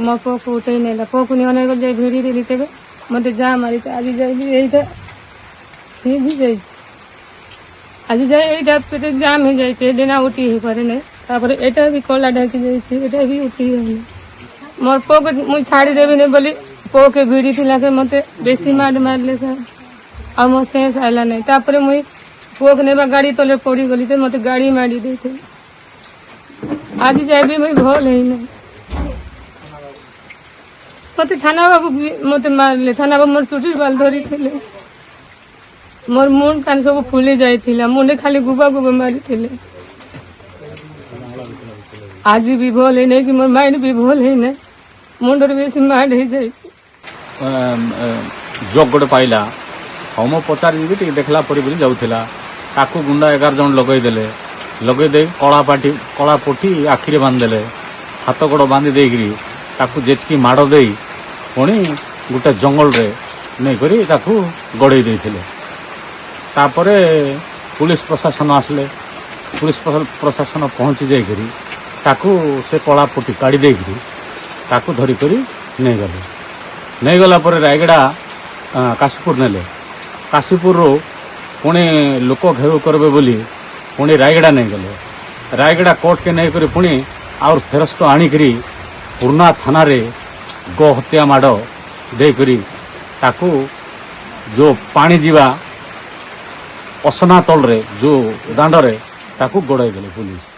मो पो को उठे नहीं पो को नहीं जाए भिड़ी देली तेरे मत जा मारी आज जाइली यहीटा भी जाए आज जाए यहीटा पेटे जाम ही जाए डेना उठी ही पारे नहीं तापर एटा भी कला ढाकी जाए एटा भी उठी है मोर पो को मुझे छाड़ी देवी नहीं बोली पो के भिड़ी थी के मत बेसी मारले सर आ मो सेंस आइला नहीं तापर मुई पो के नेबा गाड़ी तले पड़ी गली थे मत गाड़ी मारी दे थे आज जाए भी मुई भल है नहीं मत थाना बाबू मत मारले थाना बाबू मोर चुटी बाल धरी थे मोर मुंड कान सब फुली जाइथिला मुंडे खाली गुबा गुबा मारी थे आज भी भल है नहीं कि मोर माइंड भी भल है नहीं मुंडर बेसी मार हो जाए जग गोटे पाइला हम पचार देखला परी बोली जाऊला ताकू गुंडा 11 जन लगेदे कला पोटी आखिरे बांधिदेले हाथ गोड़ बांधि देकरी ताकू जेतकी माड़ दे पुणी गोटे जंगल रे नहीं करी ताकू गड़े देथिले तापरे पुलिस प्रशासन आसले पुलिस प्रशासन पहुंची जाइकरी ताकू से कला पोटी काढ़ी देकरी ताकू धरी करी नहीं गला पर रायगड़ा काशीपुर नेले काशीपुर रो पुणी लोक घेउ करबे बोली पुणी रायगड़ा नहीं गले रायगड़ा कोर्ट के नहीं करी पुणी आउर फेरस्त आनिकरी पूर्णा थाना रे गो हत्या माड़ देकरी ताकू जो पानी जीवा असना तल रे जो दांड रे ताकू गड़ाई देले पुलिस।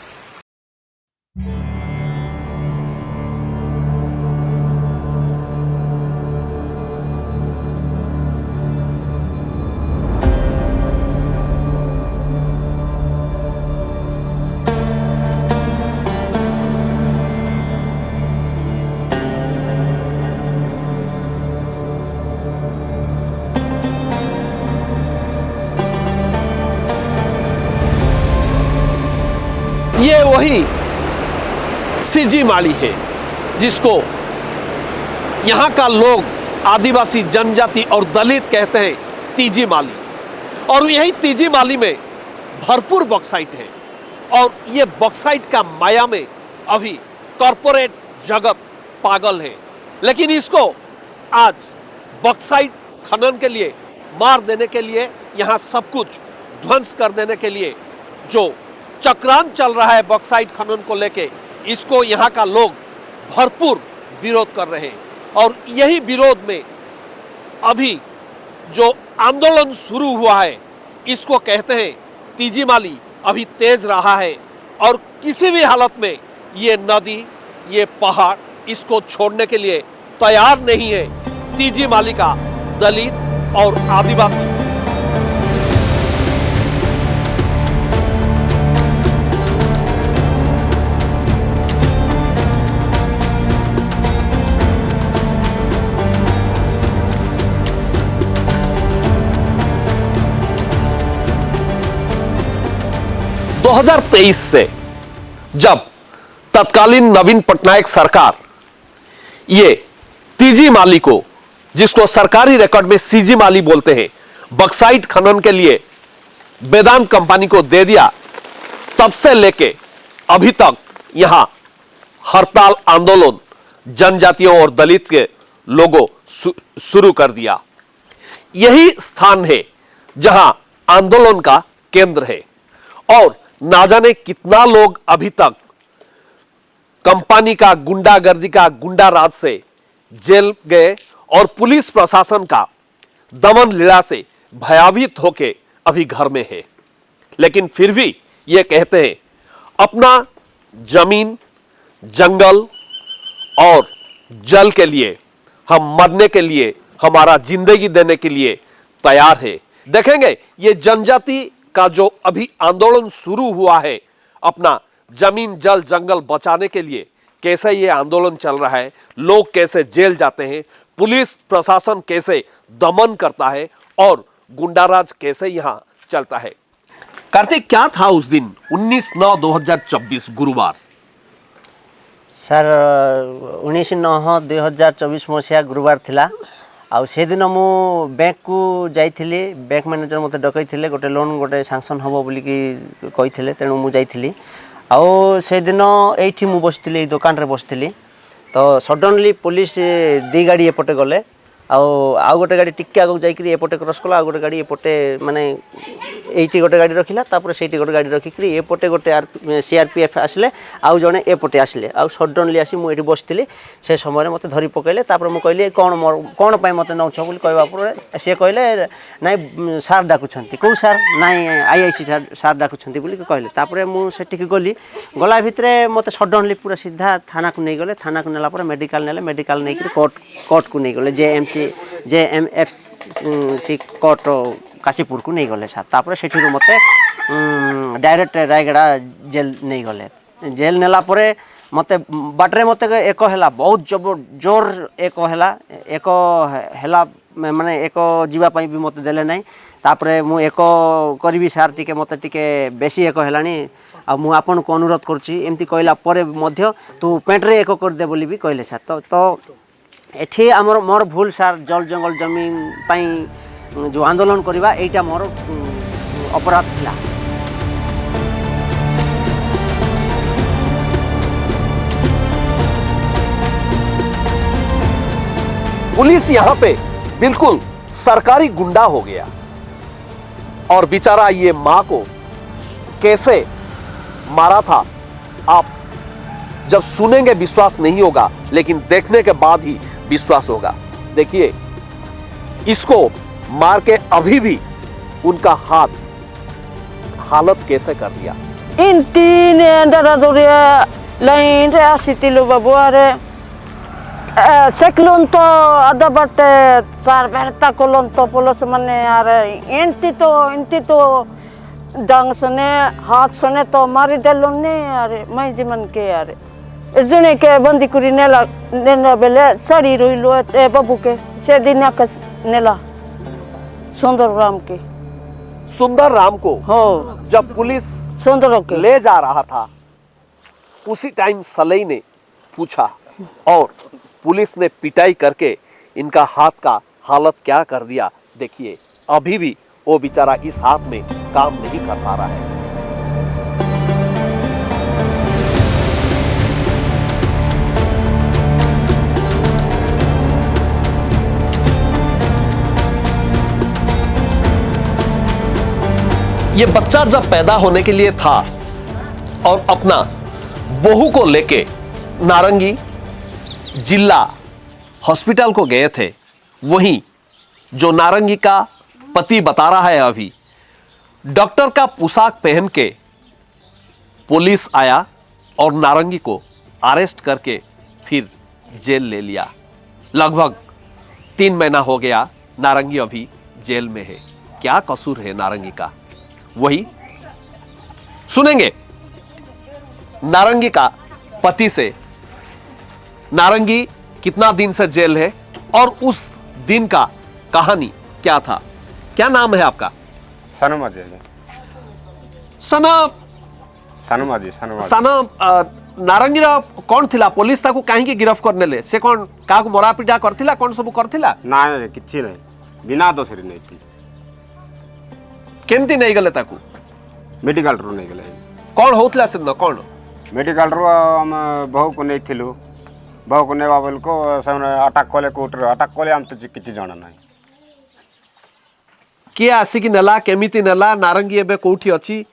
ये वही सीजी माली है जिसको यहाँ का लोग आदिवासी जनजाति और दलित कहते हैं तीजी माली और यही तीजी माली में भरपूर बॉक्साइट है और ये बॉक्साइट का माया में अभी कॉरपोरेट जगत पागल है लेकिन इसको आज बॉक्साइट खनन के लिए मार देने के लिए यहाँ सब कुछ ध्वंस कर देने के लिए जो चक्रांत चल रहा है बॉक्साइट खनन को लेके इसको यहाँ का लोग भरपूर विरोध कर रहे हैं और यही विरोध में अभी जो आंदोलन शुरू हुआ है इसको कहते हैं तीजी माली अभी तेज रहा है और किसी भी हालत में ये नदी ये पहाड़ इसको छोड़ने के लिए तैयार नहीं है तीजी माली का दलित और आदिवासी। दो 2023 से जब तत्कालीन नवीन पटनायक सरकार ये तीजी माली को जिसको सरकारी रिकॉर्ड में सीजी माली बोलते हैं बॉक्साइट खनन के लिए वेदांत कंपनी को दे दिया तब से लेके अभी तक यहां हड़ताल आंदोलन जनजातियों और दलित के लोगों शुरू कर दिया। यही स्थान है जहां आंदोलन का केंद्र है और ना जाने कितना लोग अभी तक कंपनी का गुंडागर्दी का गुंडा राज से जेल गए और पुलिस प्रशासन का दमन लीला से भयभीत होके अभी घर में है लेकिन फिर भी ये कहते हैं अपना जमीन जंगल और जल के लिए हम मरने के लिए हमारा जिंदगी देने के लिए तैयार है। देखेंगे ये जनजाति का जो अभी आंदोलन शुरू हुआ है अपना जमीन जल जंगल बचाने के लिए कैसे ये आंदोलन चल रहा है, लोग कैसे जेल जाते हैं, पुलिस प्रशासन कैसे दमन करता है और गुंडाराज कैसे यहाँ चलता है। कार्तिक क्या था उस दिन 19/9/2024 गुरुवार? सर 19/9/2024 मसीहा गुरुवार थिला आउ से दिन मु बैंक को जाइथिली बैंक मैनेजर मते डकैथिले गोटे लोन गोटे सैंक्शन हबो बोली कि कहिथिले तेणु मु जाइथिली आउ से दिन एठी मु बसथिली दुकान रे बसथिली तो सडनली पुलिस दी गाड़ी एपटे गले आउ गोटे गाड़ी टिके आगे जाकि एपटे क्रस कला आउ गोटे गाड़ी एपटे माने एटी गोटे गाड़ी रखिला तापर सेठी गोटे गाड़ी रखिकरी एपटे गोटे सीआरपीएफ आसले आउ जने एपटे आसले आउ सडनली आसी मु एठी बसथिली से समय मते धरि पकैले तापर मु कहली कोन पय मते नौछ बोली कहबा पर से कहले नाइ सार डाकुछंती को सार नाइ आईआईसी सार डाकुछंती बोली कहले तापर मु सेठी की गली गला भितरे मते सडनली पूरा सीधा थाना को नै गले थाना को नेला पर मेडिकल नेले मेडिकल नै कोर्ट को नै गले जेएमएफसी कोर्ट काशीपुर को नहीं गले सार तापर सेठी मते डायरेक्ट रायगड़ा जेल नहीं गले जेल नेला परे मते बाटरे मते एक हैला बहुत जोर एक हैला माने एक जीवा पई भी मते देले नहीं तापरे मु एक करबी सार टिके मते टिके बेसी एक हैलानी आ मु आपन को अनुरोध करछि एमती कहला परे मध्य तू पेंट रे एक कर दे बोली भी कहले सार तो एठी हमर मोर भूल सार जल जंगल जमीन पई जो आंदोलन करवा एटा मोर अपराध थिला। पुलिस यहां पे बिल्कुल सरकारी गुंडा हो गया और बेचारा ये मां को कैसे मारा था आप जब सुनेंगे विश्वास नहीं होगा, लेकिन देखने के बाद ही विश्वास होगा। देखिए इसको मार के अभी भी उनका हालत कैसे कर दिया। इंटी ने अंदर दुरिया लाइन रे आसितिलो बाबू अरे सेकलोन तो आधा बटे सार बेरता कोलोन तो पुलिस माने अरे इंटी तो डांग सने हाथ सने तो मारी देलोन ने अरे मैं जीवन के अरे जने के बंदी कुरी नेला बेले साड़ी रोइलो ए बाबू के से दिन का नेला सुंदर राम को हो जब पुलिस सुंदर के ले जा रहा था उसी टाइम सलई ने पूछा और पुलिस ने पिटाई करके इनका हाथ का हालत क्या कर दिया। देखिए अभी भी वो बेचारा इस हाथ में काम नहीं कर पा रहा है। ये बच्चा जब पैदा होने के लिए था और अपना बहू को लेके नारंगी जिला हॉस्पिटल को गए थे, वहीं जो नारंगी का पति बता रहा है अभी डॉक्टर का पोशाक पहन के पुलिस आया और नारंगी को अरेस्ट करके फिर जेल ले लिया। लगभग 3 महीना हो गया नारंगी अभी जेल में है। क्या कसूर है नारंगी का, वही सुनेंगे नारंगी का पति से। नारंगी कितना दिन से जेल है और उस दिन का कहानी क्या था। क्या नाम है आपका? सनमाजी नारंगी कौन थिला पुलिस ताकू काहे की गिरफ्त करने ले से कौन काकू मरा पिटा करथिला कौन सब करथिला ना किछि नहीं बिना दोषरी नहीं थी केमती नहीं गले ताकू मेडिकल रो नहीं गले कौन होतला सिंध कौन मेडिकल रो हम बहु को नहीं थिलु बहु को नेवा बोल को सब अटक कोले कोर्ट रो अटक कोले हम तो किछि जाना नहीं के आसी की नला केमिति नला नारंगी एबे कोठी अछि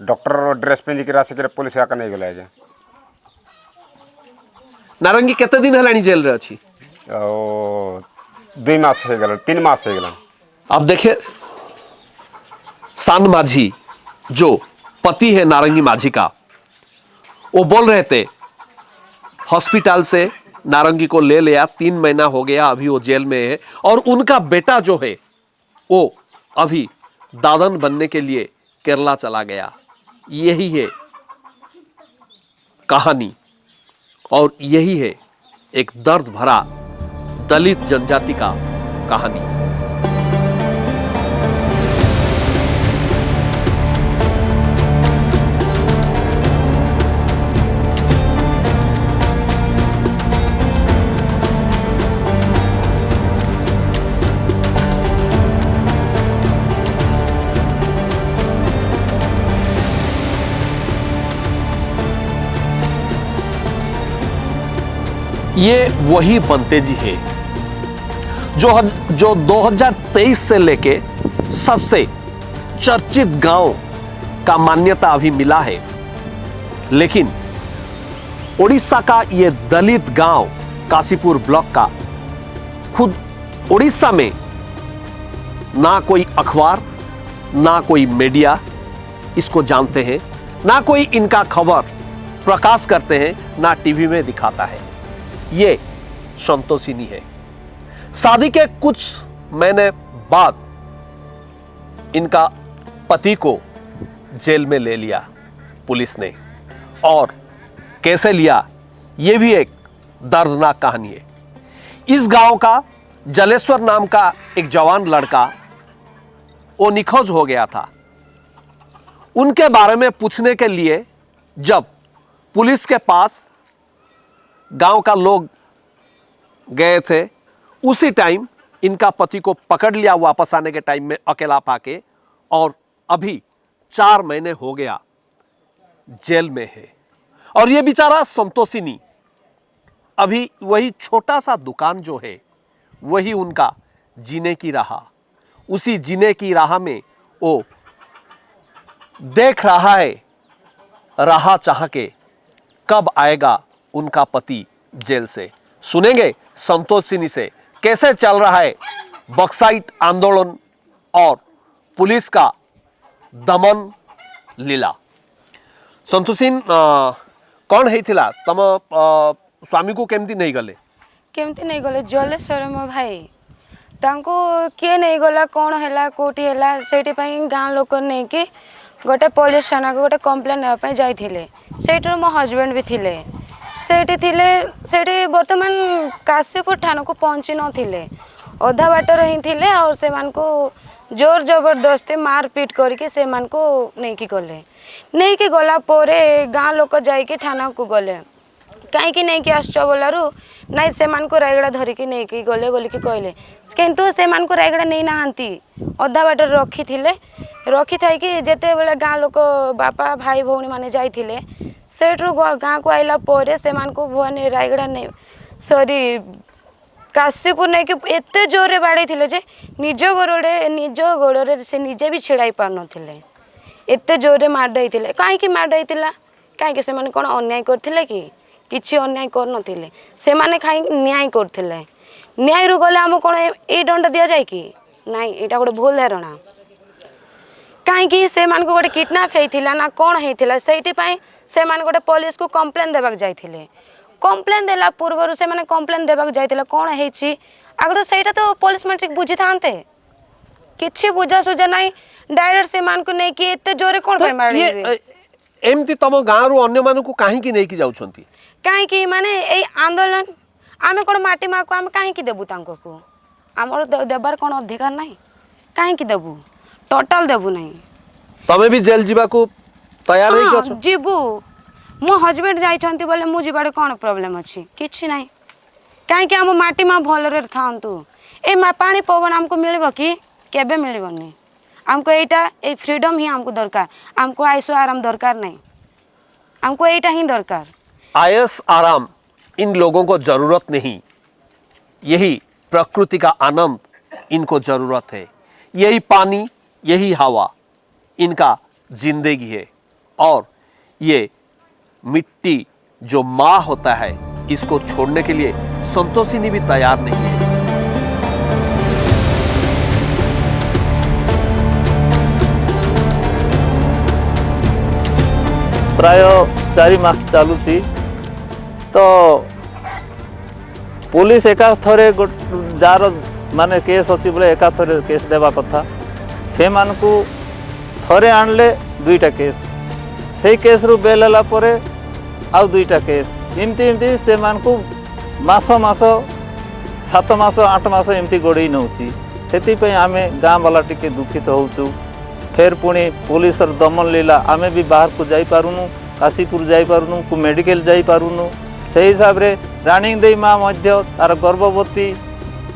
डॉक्टर ड्रेस पिंदी के रासी के पुलिस आका नहीं गले जे नारंगी केते दिन हलानी जेल रे अछि ओ 2 मास हो गेल 3 मास हो गेल। अब देखिए सान माझी जो पति है नारंगी माझी का, वो बोल रहे थे हॉस्पिटल से नारंगी को ले लिया 3 महीना हो गया अभी वो जेल में है और उनका बेटा जो है वो अभी दादन बनने के लिए केरला चला गया। यही है कहानी और यही है एक दर्द भरा दलित जनजाति का कहानी। ये वही बनते जी है जो 2023 से लेके सबसे चर्चित गांव का मान्यता अभी मिला है। लेकिन ओडिशा का ये दलित गांव काशीपुर ब्लॉक का खुद ओडिशा में ना कोई अखबार ना कोई मीडिया इसको जानते हैं, ना कोई इनका खबर प्रकाश करते हैं, ना टीवी में दिखाता है। ये संतोषिनी है। शादी के कुछ महीने बाद इनका पति को जेल में ले लिया पुलिस ने, और कैसे लिया ये भी एक दर्दनाक कहानी है। इस गांव का जलेश्वर नाम का एक जवान लड़का वो निखोज हो गया था। उनके बारे में पूछने के लिए जब पुलिस के पास गांव का लोग गए थे, उसी टाइम इनका पति को पकड़ लिया वापस आने के टाइम में अकेला पाके, और अभी 4 महीने हो गया जेल में है। और ये बेचारा संतोषिनी अभी वही छोटा सा दुकान जो है वही उनका जीने की राह, उसी जीने की राह में वो देख रहा है, राह चाह के कब आएगा उनका पति जेल से। सुनेंगे संतोषिनी से कैसे चल रहा है बक्साइट आंदोलन और पुलिस का दमन लीला। संतोषिन कौन है तम स्वामी को केमती नहीं गले? केमती नहीं गले जलेश्वर मो भाई तांको किए नहीं गला कौन है कोटी है से गाँ लोक नहीं कि गोटे पुलिस थाना को गोटे कंप्लेन नापी जाइए। सेठर मो हजबैंड भी थिले सेठी बर्तमान काशीपुर थाना को पहुँची नथिले, अधा बाटर ही थिले और से जोर जबरदस्ती मारपीट करके से नहीं कि गला पोरे गाँ लोक जाइए थाना को गले कहीं नहीं कि आसच बोलू नाई से रायगड़ा धरिकी नहीं कि गले बोलिकी कहले, किंतु से रायगड़ा नहीं नहांती अधा बाट रखी था कि जिते बेले गाँ लोक बापा भाई भौणी माने जाइथिले सेठू गाँ को आइला पोरे से भुवन रायगड़ा नहीं सॉरी काशीपुर नहीं कि एते जोरे बाड़े थिले जे निज गोड़े से निजे भी छिड़ाई पार नथिले, एते जोरे माड होइथिले। काहे माड होइथिला काहे से माने कोन अन्याय करथिले कि किछि अन्याय कर नथिले, से माने खाई न्याय करथिले। न्याय रु गले हम कोन ए दंड दिया जाय कि नाही, एटा गोटे भूल धारणा। काहे से मान को गोटे किडनैप होइथिला ना कोन होइथिला सेठी पई से मान गोटे पुलिस को कंप्लेन देबाक जाइथिले। कंप्लेन देला पूर्व से माने कंप्लेन देबाक जाइथिला कोन हेछि आगर सेटा तो पुलिस मैट्रिक बुझी थांते किछि बुझा सुझा नाही डायरेक्ट से मान को नहीं कि एते जोरे कोन पे मारी एमती तम गाँ रु अन्य मान को काहे की नहीं कि जाउछंती काहे कि माने ए आंदोलन आमे कोन माटी मा को आमे काहे की देबु तांको को हमर देबार कोन अधिकार नाही काहे की देबु टोटल देबु नाही। तमे भी जेल जीवा को तैयार है कि जीबू मो हजबैंड जाइछंती बोले मु जीबाडे कोन प्रॉब्लम अछि किछि नाही काहे कि हम माटी मा भल रे थांतु ए मा पानी पवन हमको मिलबो कि केबे मिलबोनी हमको एटा ए फ्रीडम ही हमको दरकार हमको आयसो आराम दरकार नहीं हमको एटा ही दरकार। आयस आराम इन लोगों को जरूरत नहीं, यही प्रकृति का आनंद इनको जरूरत है, यही पानी यही हवा इनका जिंदगी है। और ये मिट्टी जो माँ होता है इसको छोड़ने के लिए संतोषिनी भी तैयार नहीं है। प्राय 4 मास चलुची तो पुलिस एका थरे जार माने केस अच्छी बोले एका थरे केस देवा कथा से मान को थरे आणले 2टा केस से केस रु बेल हला परे आउ 2टा केस एमती से मान को मास 7 मास 8 मास एमती गोड़े नौची से आमे गाँ वाला टिके दुखित होचु। फिर पुणी पुलिस दमन लीला आमे भी बाहर को जाई पारुनु काशीपुर जाई पारुनु को मेडिकल जाई पारुनु से हिसाब रे रानी देई माँ मध्य तार गर्भवती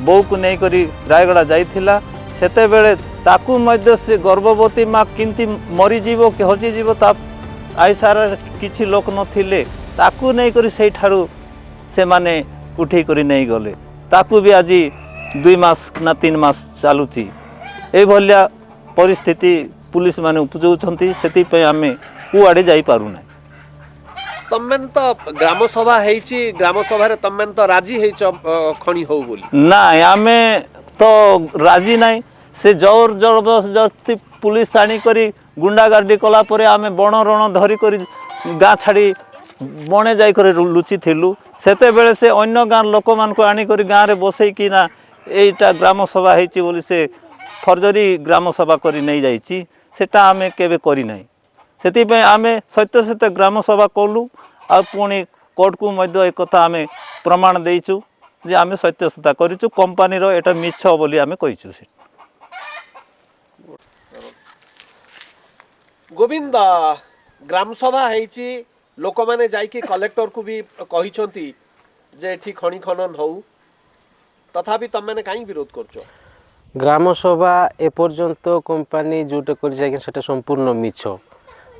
बो को नहीं करी रायगड़ा जाइथिला सेते बेले ताकू मध्य से गर्भवती माँ किंती मरी जीवो कि हजी जीवो ता आईसार किछि लोक नथिले ताकू नहीं करी सेई ठारू से माने उठी करी नहीं गले ताकू भी आज 2 मास ना 3 मास चलुची ए भलिया परिस्थिति पुलिस माने उपजौछंती सेति पे आमे कुआडे जाई पारु ना। तमेन तो ग्राम सभा हेची ग्राम सभा रे तमेन तो राजी हेच खणी हो बोली ना आमे तो राजी नहीं से जोर जबरदस्ती पुलिस आनी करी गुंडागार्डी कला परे आमे बण रण धरी करी गाँ छाड़ी बणे जाई करे लुचि थिलु सेते बेले से अन्य गाँ लोक मान को आनी करी गाँ रे बसई कि ना एटा ग्राम सभा हेची बोली से फर्जरी ग्राम सभा करी नहीं जाइची सेटा आमे केबे करी नहीं सेति पे आमे सत्य सत्य ग्राम सभा कलु आ पुणी कोर्ट को मध्य एक कथा आमे प्रमाण देइचु जे आमे सत्यसता करिचु कंपनी रो एटा मिछ बोली आमे कहिचु से। गोविंद ग्राम सभा हेची लोक माने जाई कि कलेक्टर को भी कहिसंती जे एठी खणी खनन हो तथापि तम माने काई विरोध करछो। ग्राम सभा एपर्यंत कंपनी जोटे कर सेटा संपूर्ण मिछ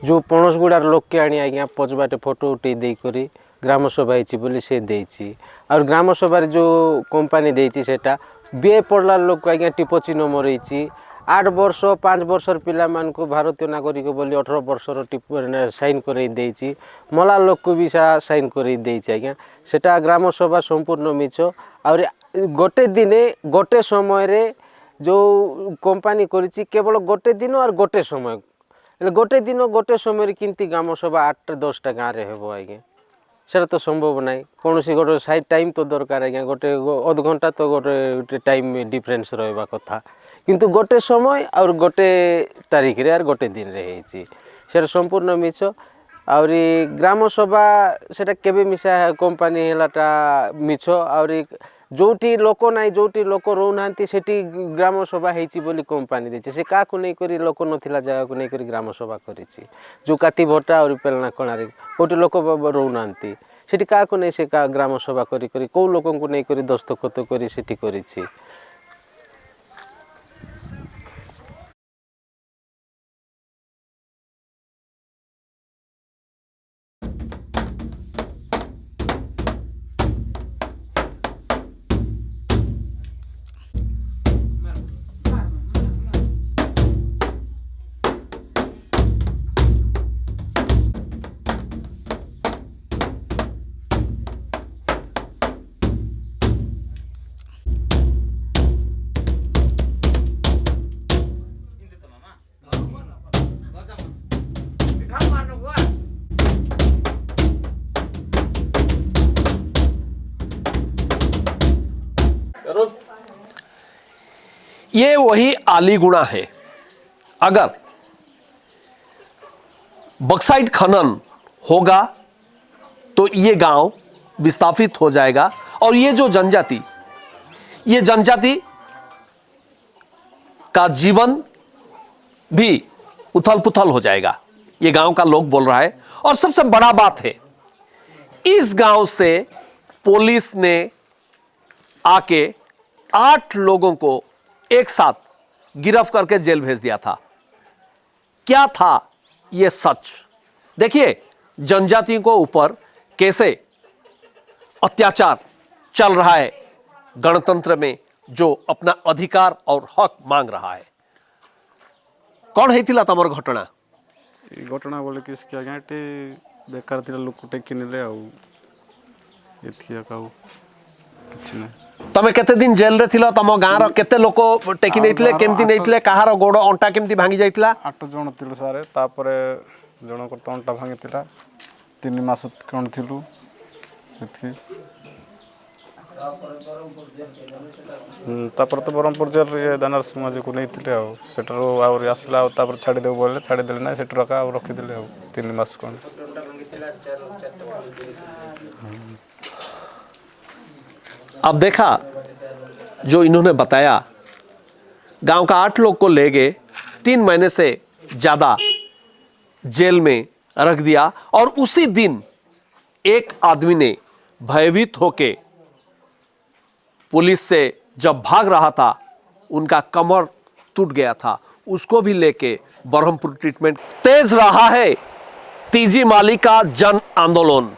जो पणसगुड़ार लोक के आनी आज्ञा पचबाटे फोटो उठे देकर ग्राम सभा बोली से देची और ग्राम सभा जो कंपनी देची सेटा बे पड़ला लोक को आज्ञा टिप चिन्ह मरई 8 वर्ष 5 वर्षर पिला मान को भारतीय नागरिक बोली 18 वर्षर टिप साइन करई देची मला लोक को भी साइन करई देची आज्ञा सेटा ग्राम सभा संपूर्ण मिछ और गोटे दिने गोटे समय रे जो कंपनी करिछि केवल गोटे दिन और गोटे समय गोटे दिन गोटे समय किंती ग्राम सभा 8-10टा गाँव रे हेबो आज्ञा सेटा तो संभव नहीं कौन सी गोटे साइड टाइम तो दरकार आज्ञा गोटे अध घंटा तो गोटे टाइम डिफरेंस रहबा कथा किंतु गोटे समय और गोटे तारीख रे और गोटे दिन रे हेछि सेटा संपूर्ण मिछ और ग्राम सभा सेटा केबे मिसा कंपनी हेलाटा मिछ और जोटी लोक नाई जोटी लोक रोनांती सेठी ग्राम सभा हेची बोली कंपनी देछि से का को नै करी लोक नथिला जगह को नै करी ग्राम सभा करिछि जो काती भटा और पेलना कोणारे कोटी लोक रोनांती सेठी का को नै से का ग्राम सभा करी करी को लोकन को नै करी दस्तखत करी सेठी करिछि। ये वही आलीगुणा है। अगर बक्साइट खनन होगा तो ये गांव विस्थापित हो जाएगा और ये जनजाति का जीवन भी उथल पुथल हो जाएगा, ये गांव का लोग बोल रहा है। और सबसे बड़ा बात है, इस गांव से पुलिस ने आके 8 लोगों को एक साथ गिरफ्त करके जेल भेज दिया था। क्या था यह सच? देखिए जनजातियों को ऊपर कैसे अत्याचार चल रहा है, गणतंत्र में जो अपना अधिकार और हक मांग रहा है। कौन है तमर घटना? घटना बोले कि इसके आगे बेकार थी लोक टेकी नेले तमे केते दिन जेल रे थिलो? तम गाँ रो केते लोक टेकी नेइतले? केमती नेइतले? कहार गोड़ अंटा केमती भांगी जाइतला? 8 जण थिलु सारे, तापरे जण को अंटा भांगी थिला। 3 मास कोन थिलु एथि तापर तो बरमपुर जेल रे दानर समाज को नेइतले आ सेटरो आउर आसला आ तापर छाडी देउ बोले छाडी देले ना सेटरो का रखि देले आ 3 मास कोन। अब देखा जो इन्होंने बताया, गांव का 8 लोग को ले गए, 3 महीने से ज्यादा जेल में रख दिया और उसी दिन एक आदमी ने भयभीत होके पुलिस से जब भाग रहा था, उनका कमर टूट गया था, उसको भी लेके बरहमपुर ट्रीटमेंट। तेज रहा है तीजी माली का जन आंदोलन,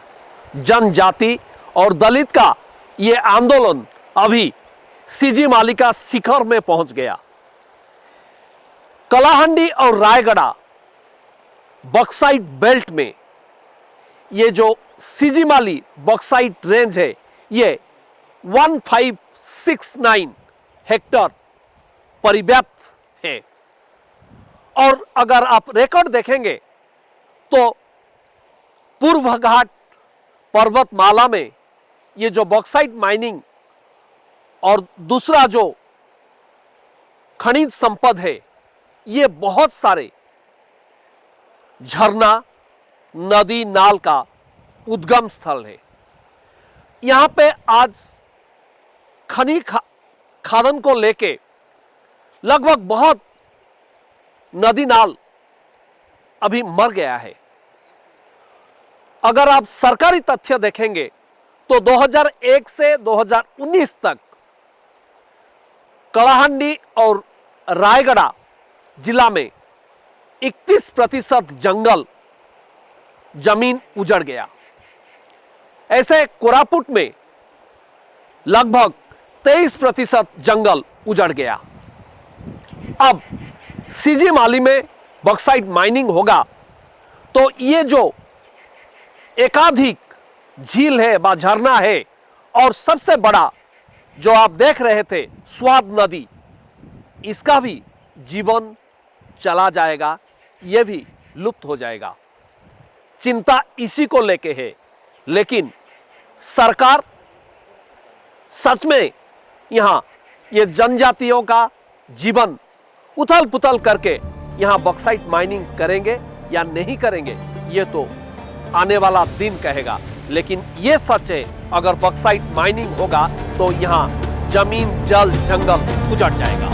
जनजाति और दलित का ये आंदोलन अभी सीजी मालिका शिखर में पहुंच गया। कलाहंडी और रायगढ़ बॉक्साइट बेल्ट में ये जो सीजीमाली बॉक्साइट रेंज है ये 1569 हेक्टर परिव्याप्त है। और अगर आप रिकॉर्ड देखेंगे तो पूर्व घाट पर्वतमाला में ये जो बॉक्साइट माइनिंग और दूसरा जो खनिज संपद है ये बहुत सारे झरना नदी नाल का उद्गम स्थल है। यहां पे आज खादन को लेके लगभग बहुत नदी नाल अभी मर गया है। अगर आप सरकारी तथ्य देखेंगे तो 2001 से 2019 तक कलाहंडी और रायगढ़ जिला में 31% जंगल जमीन उजड़ गया। ऐसे कोरापुट में लगभग 23% जंगल उजड़ गया। अब सीजी माली में बॉक्साइट माइनिंग होगा तो ये जो एकाधिक झील है व झरना है और सबसे बड़ा जो आप देख रहे थे स्वाद नदी, इसका भी जीवन चला जाएगा, ये भी लुप्त हो जाएगा। चिंता इसी को लेके है। लेकिन सरकार सच में यहाँ ये जनजातियों का जीवन उथल पुथल करके यहाँ बॉक्साइट माइनिंग करेंगे या नहीं करेंगे ये तो आने वाला दिन कहेगा। लेकिन ये सच है, अगर बॉक्साइट माइनिंग होगा तो यहाँ जमीन जल जंगल उजड़ जाएगा।